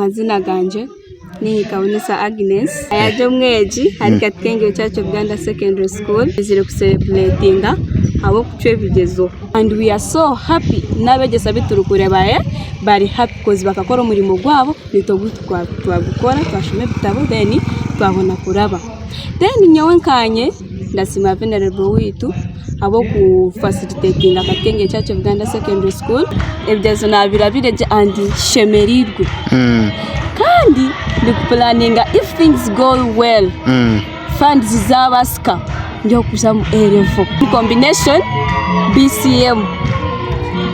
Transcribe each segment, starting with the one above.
Amazina ganje ni Kabonesa Agnes ayaje mweji hari Katikenge Church of Uganda Secondary School izire celebrating abo kucwe bigezo, and we are so happy nabegesa biturukurebaye bari happy because bakakora umurimo gwabo nitogutwa twagukora twashime bitabo then twabona kuraba. Then nyowe nkanye ndasima venerable witu abo ku facilitating Katikenge Church of Uganda Secondary School ebyezo nabirabireje and shemerirwe kandi ndi planninga if things go well funds zabaska ndio kuzamu A-level combination BCM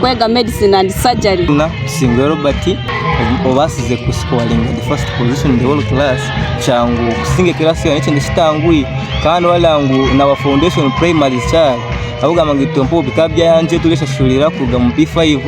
kwega medicine and surgery na Singwe Robert obasize ku scoring the first position in the whole class changu kusinge class ya nchende shitangui kandi walangu na wa foundation primary child avuga mangitompo bikabya yanje tulesha shulira kuga mu P5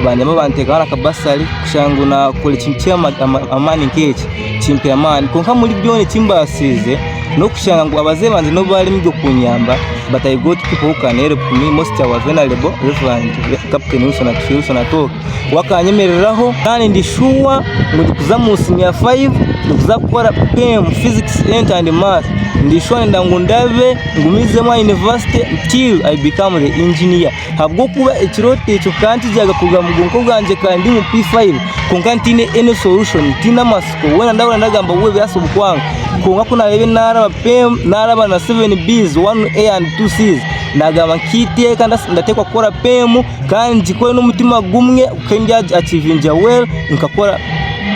bande mabanteka ara kabasali kushangu na kole chimchema amani nkechi chimpe amani konka muri byone chimbasize no kushanga ngo abaze banje no bari mibyo kunyamba but I got people who can help me most of vulnerable referent captain Wilson ato wakanyemereraho kandi ndishuwa ngo kuzamusi 5 kuza gukora PM physics and math ndishuwa ndango ndabe ngumizemo university until I become the engineer habwo kuba ikirote cyo kandi jaga kuga mugongo bwanje kandi mu P5 konkantine any solution tina masiko wena ndabona ndagamba we byasubukwangu konga kuna bebe nara PM nara na 7Bs 1A and 2Cs nagama kitiye kandi ndatekwa gukora PM kandi ko n'umutima gumwe ukenja achieve well nkakora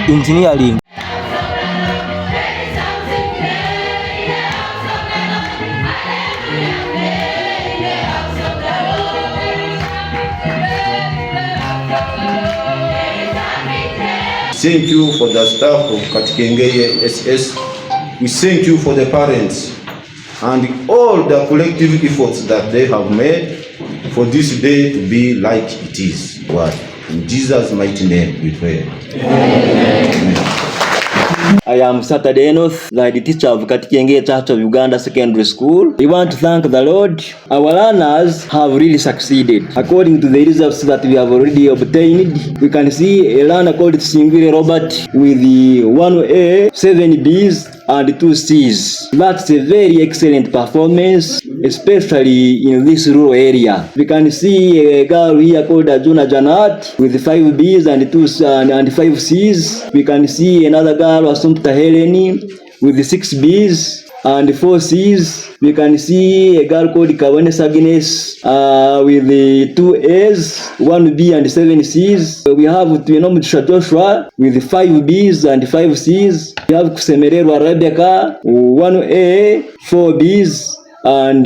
engineering. Thank you for the staff of Katikenge SS. We thank you for the parents and all the collective efforts that they have made for this day to be like it is. What? In Jesus' mighty name we pray. Amen. I am Saturday Enoth, the teacher of Katikenge Church of Uganda Secondary School. We want to thank the Lord. Our learners have really succeeded. According to the results that we have already obtained, we can see a learner called Singwe Robert with the 1A, 7Bs and 2 C's. That's a very excellent performance, especially in this rural area. We can see a girl here called Ajuna Janat with 5 B's and 5 C's. We can see another girl, Assumpta Heleni, with 6 B's and 4 C's. We can see a girl called Kabonesa Agnes with the 2 A's, 1 B and 7 C's. We have Tuenomutisha Joshua with 5 B's and 5 C's. We have Kusemererwa Rebecca, 1 A, 4 B's and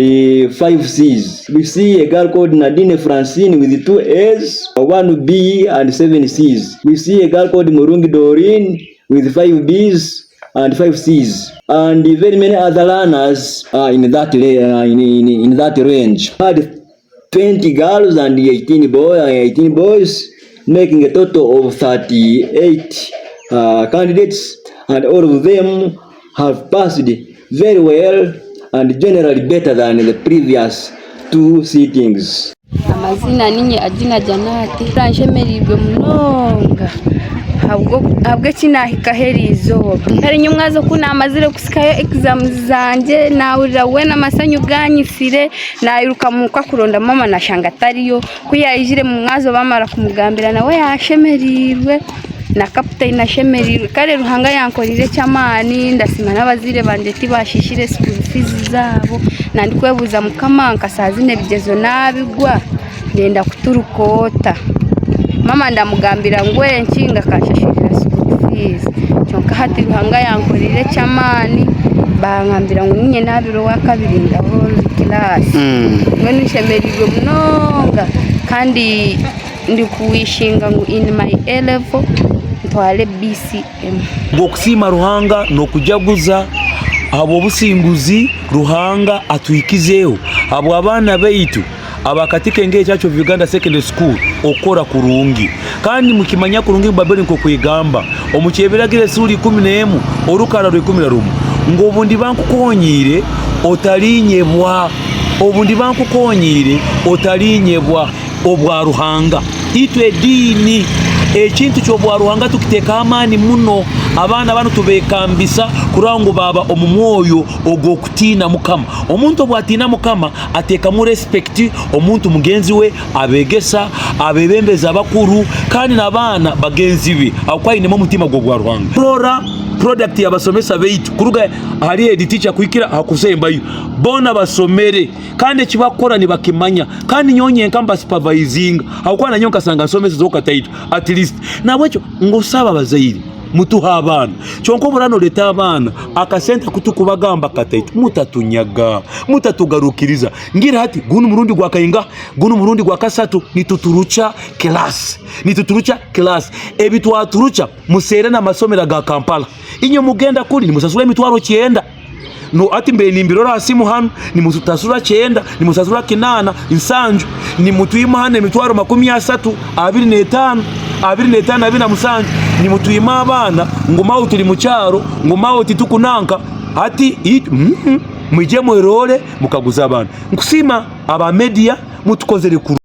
5 C's. We see a girl called Nadine Francine with 2 A's, 1 B and 7 C's. We see a girl called Murungi Doreen with 5 B's and 5 C's, and very many other learners in that range. Had 20 girls and 18 boys, making a total of 38 candidates, and all of them have passed very well and generally better than the previous 2 sittings. Amazina ninye Ajina Janati ranjemerirwe munonga habwo kinahika herizo hari nyumwazo kuna amazire kusikayo exams zanje nawurira we n'amasanyu ganyifire nayiruka muka kuronda mama na shangatariyo kuyayijire mu mwazo bamara kumugambira nawe yashemerirwe na captain nashemerirwe kare ruhanga yankorire cyamani ndasima n'abazire banje tibashishire school fees zabo nandikwebuza mukamanka sazine bigezo nabigwa ndenda kuturukota mama ndamugambira ngwe nshinga kashashira school fees cyonka hati ruhanga yankorire cyamani bangambira ngo nyine nabiro wa kabiri ndaho class ngwe nishemerirwe munonga kandi ndi kuwishinga ngo in my A-level twale BCM bokusima ruhanga no kujaguza abo businguzi ruhanga atwikizeho abo abana beitu Katikenge Church of Uganda Secondary School okora kurungi kandi mukimanya kurungi babeli nko kwigamba omukyebiragire suri 11 orukara rwe 11 ngo obundi bankukonyire otalinyebwa obundi bankukonyire otalinyebwa obwa ruhanga itwe dini ekintu ky'obwa Ruhanga tukiteeka amaani muno abaana bano tubekambisa kurango baba omumwoyo ogw'okutiina Mukama. Omuntu bw'atiina Mukama ateekamu respect omuntu mugenzi we, abegesa, abebembeza abakuru kandi n'abaana bagenzi be akwayinemu omutima gwa Ruhanga. Product y'abasomesa beitu kuruga ali edi teacher kuikira hakusembayo bona basomere kandi kibakora ni bakimanya kandi nyonye nkamba supervising akwana nyonka sanga somesa zoka taito at least na bwecho ngosaba bazairi mutuha abana chonko burano leta abana akasenta kutukubagamba kataito mutatunyaga mutatugarukiriza ngira hati gunu murundi gwa kayinga gunu murundi gwa kasatu nituturucha class ebitwaturucha musere na masomera ga Kampala inyo mugenda kuri ni musasula emitwaro 9 no ati mbe nimbiro rasimu hano ni mutasula 9 ni musasula 8 insanju ni mutuyima hano emitwaro 30 25 abina musanju ni mutuyima abana ngomao tuli mucyaro ngomao titukunanka ati mwije mwerole mukaguza abana nkusima aba media mutukozere ku